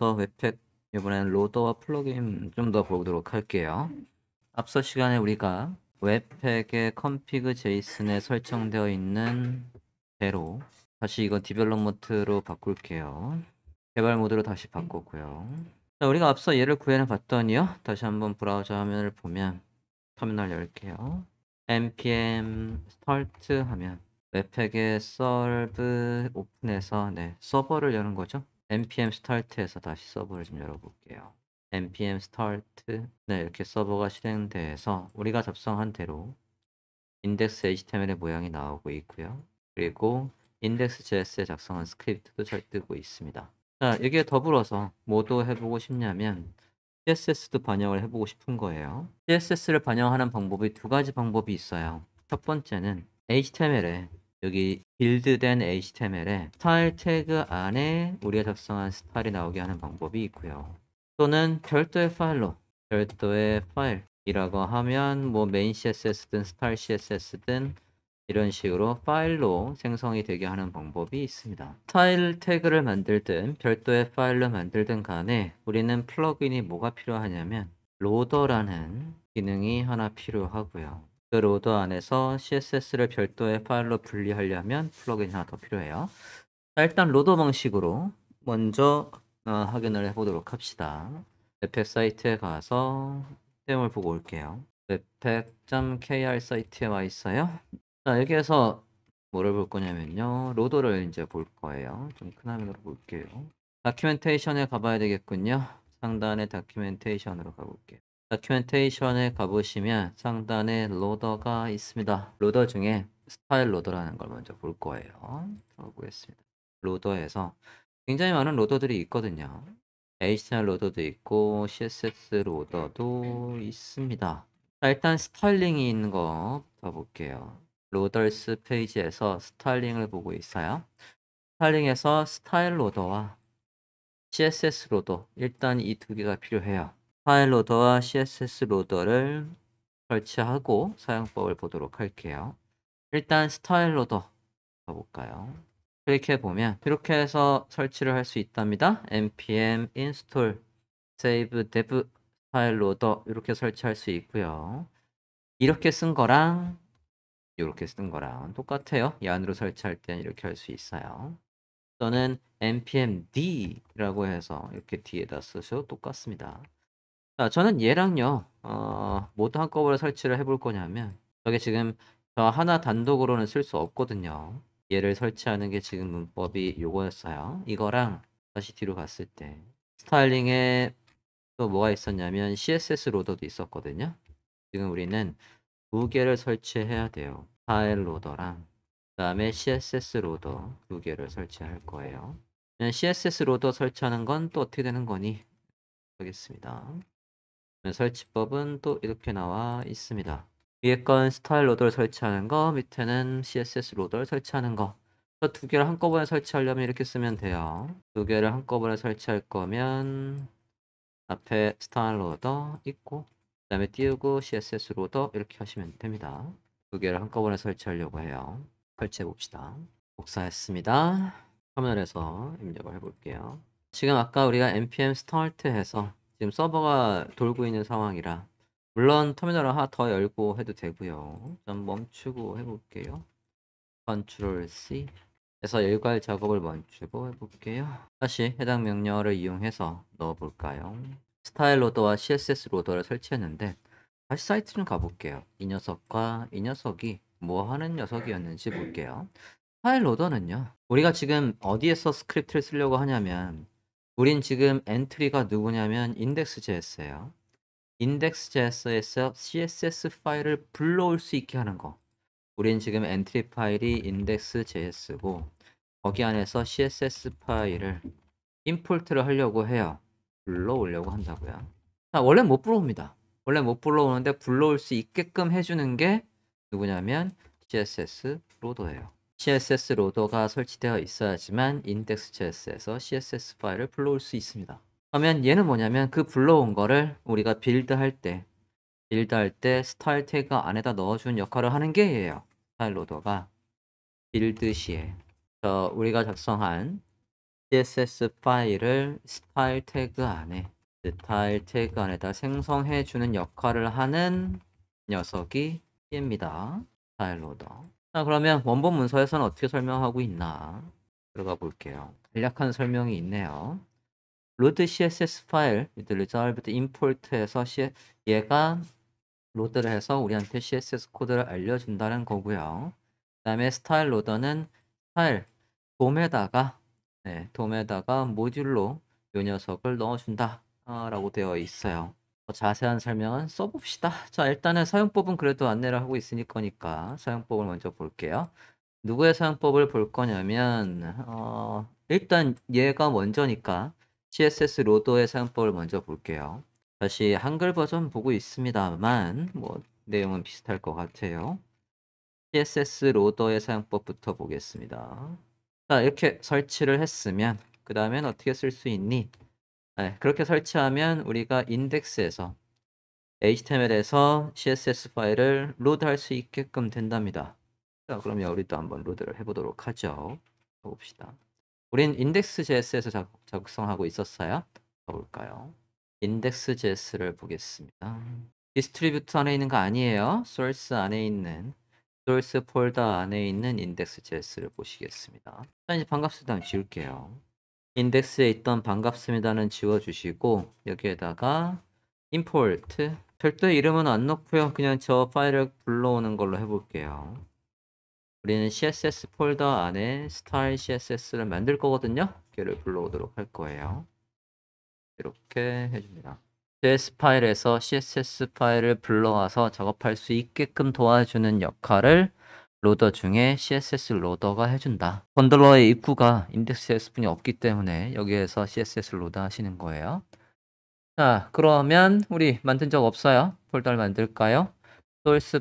지금부터 웹팩 이번엔 로더와 플러그인 좀 더 보도록 할게요. 앞서 시간에 우리가 웹팩의 config JSON에 설정되어 있는 대로 다시 이거 디벨롭먼트로 바꿀게요. 개발 모드로 다시 바꿨고요. 자, 우리가 앞서 얘를 구현해 봤더니요. 다시 한번 브라우저 화면을 보면 터미널 열게요. npm start 하면 웹팩의 serve 오픈해서 서버를 여는 거죠. npm start에서 다시 서버를 좀 열어볼게요. npm start 이렇게 서버가 실행돼서 우리가 작성한 대로 index html의 모양이 나오고 있고요. 그리고 index.js에 작성한 스크립트도 잘 뜨고 있습니다. 자, 여기에 더불어서 뭐도 해보고 싶냐면 CSS도 반영을 해보고 싶은 거예요. CSS를 반영하는 방법이 두 가지 방법이 있어요. 첫 번째는 HTML에 여기 빌드된 HTML에 스타일 태그 안에 우리가 작성한 스타일이 나오게 하는 방법이 있고요. 또는 별도의 파일로 별도의 파일이라고 하면 뭐 메인 CSS든 스타일 CSS든 이런 식으로 파일로 생성이 되게 하는 방법이 있습니다. 스타일 태그를 만들든 별도의 파일로 만들든 간에 우리는 플러그인이 뭐가 필요하냐면 로더라는 기능이 하나 필요하고요. 그 로더 안에서 CSS를 별도의 파일로 분리하려면 플러그인이 하나 더 필요해요. 자, 일단 로더 방식으로 먼저 확인을 해보도록 합시다. 웹팩 사이트에 가서 내용을 보고 올게요. 웹팩.kr 사이트에 와 있어요. 자, 여기에서 뭐를 볼 거냐면요. 로더를 이제 볼 거예요. 좀 큰 화면으로 볼게요. 다큐멘테이션에 가봐야 되겠군요. 상단에 다큐멘테이션으로 가볼게요. 다큐멘테이션에 가보시면 상단에 로더가 있습니다. 로더 중에 스타일 로더라는 걸 먼저 볼 거예요. 보겠습니다. 로더에서 굉장히 많은 로더들이 있거든요. HTML 로더도 있고 CSS 로더도 있습니다. 자, 일단 스타일링이 있는 거 봐볼게요. 로더스 페이지에서 스타일링을 보고 있어요. 스타일링에서 스타일 로더와 CSS 로더 일단 이 두 개가 필요해요. 스타일 로더와 CSS 로더를 설치하고 사용법을 보도록 할게요. 일단 스타일 로더 가볼까요? 클릭해 보면 이렇게 해서 설치를 할 수 있답니다. npm install save dev 스타일 로더 이렇게 설치할 수 있고요. 이렇게 쓴 거랑 이렇게 쓴 거랑 똑같아요. 이 안으로 설치할 때는 이렇게 할 수 있어요. 또는 npm d라고 해서 이렇게 뒤에다 쓰셔도 똑같습니다. 자, 저는 얘랑요, 모두 한꺼번에 설치를 해볼 거냐면, 저게 지금 저 하나 단독으로는 쓸 수 없거든요. 얘를 설치하는 게 지금 문법이 요거였어요. 이거랑 다시 뒤로 갔을 때, 스타일링에 또 뭐가 있었냐면, CSS 로더도 있었거든요. 지금 우리는 두 개를 설치해야 돼요. 파일 로더랑, 그 다음에 CSS 로더 두 개를 설치할 거예요. CSS 로더 설치하는 건 또 어떻게 되는 거니? 하겠습니다. 설치법은 또 이렇게 나와 있습니다. 위에 건 스타일 로더를 설치하는 거, 밑에는 CSS 로더를 설치하는 거. 두 개를 한꺼번에 설치하려면 이렇게 쓰면 돼요. 두 개를 한꺼번에 설치할 거면 앞에 스타일 로더 있고 그 다음에 띄우고 CSS 로더 이렇게 하시면 됩니다. 두 개를 한꺼번에 설치하려고 해요. 설치해 봅시다. 복사했습니다. 화면에서 입력을 해볼게요. 지금 아까 우리가 npm start 해서 지금 서버가 돌고 있는 상황이라 물론 터미널을 하나 더 열고 해도 되고요. 좀 멈추고 해볼게요. Ctrl C 해서 일괄 작업을 멈추고 해볼게요. 다시 해당 명령어를 이용해서 넣어볼까요? 스타일 로더와 CSS 로더를 설치했는데 다시 사이트 좀 가볼게요. 이 녀석과 이 녀석이 뭐 하는 녀석이었는지 볼게요. 스타일 로더는요. 우리가 지금 어디에서 스크립트를 쓰려고 하냐면 우린 지금 엔트리가 누구냐면 index.js예요. index.js에서 CSS 파일을 불러올 수 있게 하는 거. 우린 지금 엔트리 파일이 index.js고 거기 안에서 CSS 파일을 임포트를 하려고 해요. 불러오려고 한다고요. 자, 원래 못 불러옵니다. 원래 못 불러오는데 불러올 수 있게끔 해주는 게 누구냐면 CSS 로더예요. CSS 로더가 설치되어 있어야지만 index.js에서 CSS 파일을 불러올 수 있습니다. 그러면 얘는 뭐냐면 그 불러온 거를 우리가 빌드할 때 스타일 태그 안에다 넣어준 역할을 하는 게 얘예요. 스타일 로더가 빌드 시에 우리가 작성한 CSS 파일을 스타일 태그 안에다 생성해 주는 역할을 하는 녀석이 얘입니다. 스타일 로더. 자, 그러면 원본 문서에서는 어떻게 설명하고 있나 들어가 볼게요. 간략한 설명이 있네요. 로드 CSS 파일 with resolved import에서 얘가 로드를 해서 우리한테 CSS 코드를 알려준다는 거고요. 그 다음에 스타일 로더는 스타일 돔에다가 모듈로 이 녀석을 넣어준다 라고 되어 있어요. 더 자세한 설명은 써봅시다. 자, 일단은 사용법은 그래도 안내를 하고 있으니 거니까 사용법을 먼저 볼게요. 누구의 사용법을 볼 거냐면 일단 얘가 먼저니까 CSS 로더의 사용법을 먼저 볼게요. 다시 한글 버전 보고 있습니다만 뭐 내용은 비슷할 것 같아요. CSS 로더의 사용법부터 보겠습니다. 자, 이렇게 설치를 했으면 그 다음엔 어떻게 쓸 수 있니? 네, 그렇게 설치하면 우리가 인덱스에서 HTML에서 CSS 파일을 로드할 수 있게끔 된답니다. 자, 그러면 우리도 한번 로드를 해보도록 하죠. 해봅시다. 우린 index.js에서 작성하고 있었어요. 가볼까요? index.js를 보겠습니다. 디스트리뷰트 안에 있는 거 아니에요. source 안에 있는 source 폴더 안에 있는 index.js를 보시겠습니다. 자, 이제 반갑습니다. 지울게요. 인덱스에 있던 반갑습니다는 지워주시고 여기에다가 import 별도의 이름은 안 넣고요. 그냥 저 파일을 불러오는 걸로 해볼게요. 우리는 CSS 폴더 안에 style CSS를 만들 거거든요. 걔를 불러오도록 할 거예요. 이렇게 해줍니다. JS 파일에서 CSS 파일을 불러와서 작업할 수 있게끔 도와주는 역할을 로더 중에 CSS 로더가 해준다. 번들러의 입구가 index.js뿐이 없기 때문에 여기에서 CSS 로더 하시는 거예요. 자, 그러면 우리 만든 적 없어요. 폴더를 만들까요? 소스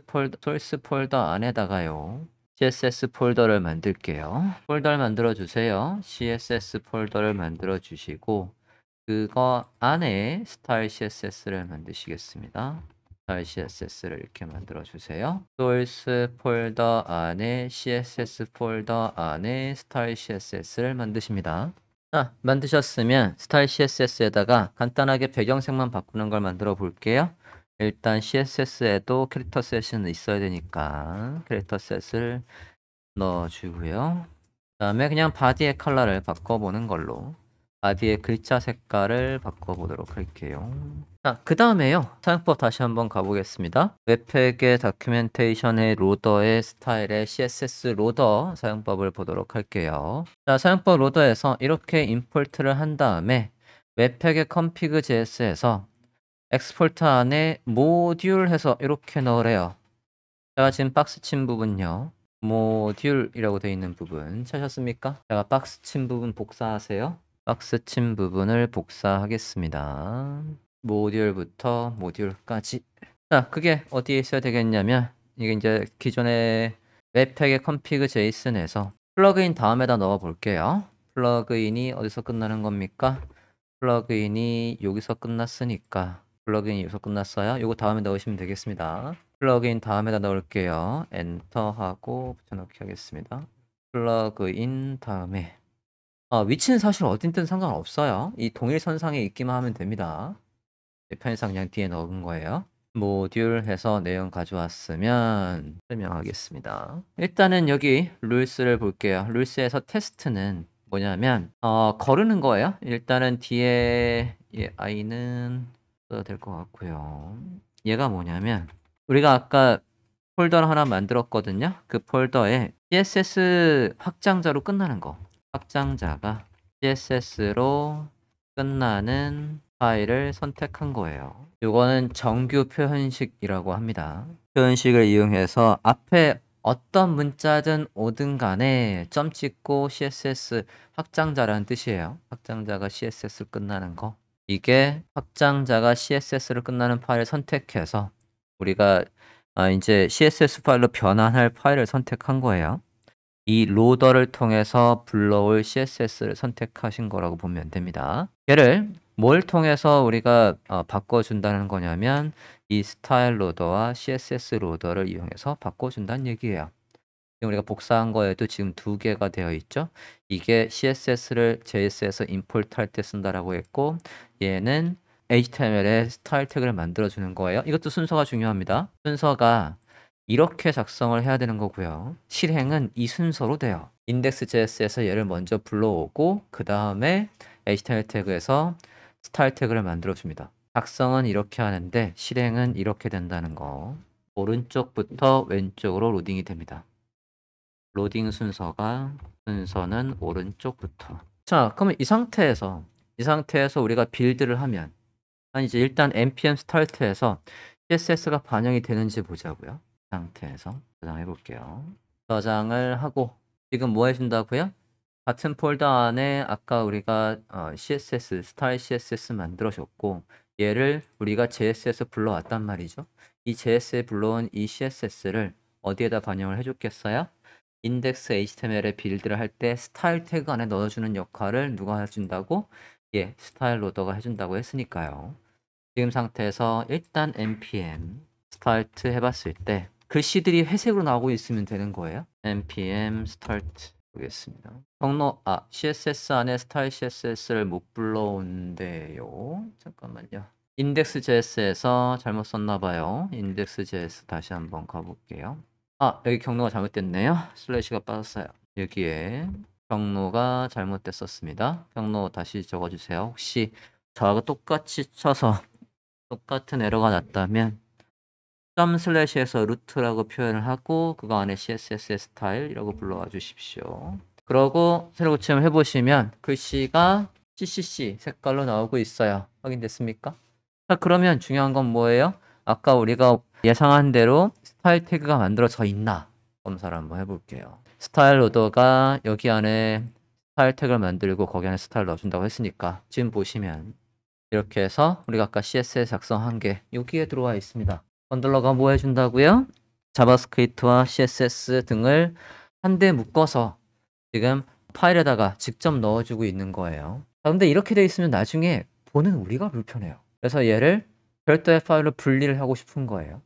폴더 안에다가요. CSS 폴더를 만들게요. 폴더를 만들어 주세요. CSS 폴더를 만들어 주시고 그거 안에 스타일 CSS를 만드시겠습니다. 스타일 CSS를 이렇게 만들어 주세요. 소스 폴더 안에 CSS 폴더 안에 스타일 CSS를 만드십니다. 자, 만드셨으면 스타일 CSS에다가 간단하게 배경색만 바꾸는 걸 만들어 볼게요. 일단 CSS에도 캐릭터 셋은 있어야 되니까 캐릭터 셋을 넣어주고요. 그 다음에 그냥 바디의 컬러를 바꿔보는 걸로 바디의 글자 색깔을 바꿔보도록 할게요. 자, 그 다음에요. 사용법 다시 한번 가보겠습니다. 웹팩의 다큐멘테이션의 로더의 스타일의 CSS 로더 사용법을 보도록 할게요. 자, 사용법 로더에서 이렇게 임포트를 한 다음에 웹팩의 config.js에서 엑스포트 안에 모듈 해서 이렇게 넣으래요. 제가 지금 박스 친 부분요. 모듈이라고 되어 있는 부분 찾았습니까? 제가 박스 친 부분 복사하세요. 박스 친 부분을 복사하겠습니다. 모듈부터 모듈까지. 자, 그게 어디에 있어야 되겠냐면 이게 이제 기존의 웹팩의 config JSON에서 플러그인 다음에다 넣어 볼게요. 플러그인이 어디서 끝나는 겁니까? 플러그인이 여기서 끝났으니까 플러그인이 여기서 끝났어요. 이거 다음에 넣으시면 되겠습니다. 플러그인 다음에다 넣을게요. 엔터하고 붙여넣기 하겠습니다. 플러그인 다음에 위치는 사실 어딘든 상관없어요. 이 동일선상에 있기만 하면 됩니다. 편의상 그냥 뒤에 넣은 거예요. 모듈 해서 내용 가져왔으면 설명하겠습니다. 일단은 여기 룰스를 볼게요. 룰스에서 테스트는 뭐냐면 거르는 거예요. 일단은 뒤에 i는 써도 될 것 같고요. 얘가 뭐냐면 우리가 아까 폴더를 하나 만들었거든요. 그 폴더에 CSS 확장자로 끝나는 거. 확장자가 CSS로 끝나는 파일을 선택한 거예요. 이거는 정규 표현식이라고 합니다. 표현식을 이용해서 앞에 어떤 문자든 오든 간에 점 찍고 CSS 확장자라는 뜻이에요. 확장자가 CSS로 끝나는 거. 이게 확장자가 CSS로 끝나는 파일을 선택해서 우리가 이제 CSS 파일로 변환할 파일을 선택한 거예요. 이 로더를 통해서 불러올 CSS를 선택하신 거라고 보면 됩니다. 얘를 뭘 통해서 우리가 바꿔준다는 거냐면 이 스타일 로더와 CSS 로더를 이용해서 바꿔준다는 얘기예요. 지금 우리가 복사한 거에도 지금 두 개가 되어 있죠. 이게 CSS를 JS에서 임포트 할 때 쓴다라고 했고, 얘는 HTML에 스타일 태그를 만들어주는 거예요. 이것도 순서가 중요합니다. 순서가 이렇게 작성을 해야 되는 거고요. 실행은 이 순서로 돼요. index.js에서 얘를 먼저 불러오고 그 다음에 HTML 태그에서 스타일 태그를 만들어줍니다. 작성은 이렇게 하는데 실행은 이렇게 된다는 거. 오른쪽부터 왼쪽으로 로딩이 됩니다. 로딩 순서는 오른쪽부터. 자, 그러면 이 상태에서 우리가 빌드를 하면 이제 일단 npm start에서 CSS가 반영이 되는지 보자고요. 상태에서 저장해 볼게요. 저장을 하고 지금 뭐 해준다고요? 같은 폴더 안에 아까 우리가 CSS, 스타일 CSS 만들어줬고 얘를 우리가 JS에서 불러왔단 말이죠. 이 JS에 불러온 이 CSS를 어디에다 반영을 해줬겠어요? 인덱스 HTML에 빌드를 할 때 스타일 태그 안에 넣어주는 역할을 누가 해준다고? 예, 스타일 로더가 해준다고 했으니까요. 지금 상태에서 일단 npm start 해봤을 때 글씨들이 회색으로 나오고 있으면 되는 거예요. npm start 보겠습니다. CSS 안에 스타일 CSS를 못 불러온대요. 잠깐만요. index.js에서 잘못 썼나 봐요. index.js 다시 한번 가볼게요. 여기 경로가 잘못됐네요. 슬래시가 빠졌어요. 여기에 경로가 잘못됐었습니다. 경로 다시 적어주세요. 혹시 저하고 똑같이 쳐서 똑같은 에러가 났다면 점 슬래시에서 루트라고 표현을 하고 그거 안에 CSS의 스타일이라고 불러와 주십시오. 그러고 새로 고침을 해보시면 글씨가 CCC 색깔로 나오고 있어요. 확인됐습니까? 자, 그러면 중요한 건 뭐예요? 아까 우리가 예상한 대로 스타일 태그가 만들어져 있나 검사를 한번 해볼게요. 스타일 로더가 여기 안에 스타일 태그를 만들고 거기 안에 스타일 넣어준다고 했으니까 지금 보시면 이렇게 해서 우리가 아까 CSS 작성한 게 여기에 들어와 있습니다. 번들러가 뭐 해준다고요? 자바스크립트와 CSS 등을 한데 묶어서 지금 파일에다가 직접 넣어주고 있는 거예요. 근데 이렇게 돼 있으면 나중에 보는 우리가 불편해요. 그래서 얘를 별도의 파일로 분리를 하고 싶은 거예요.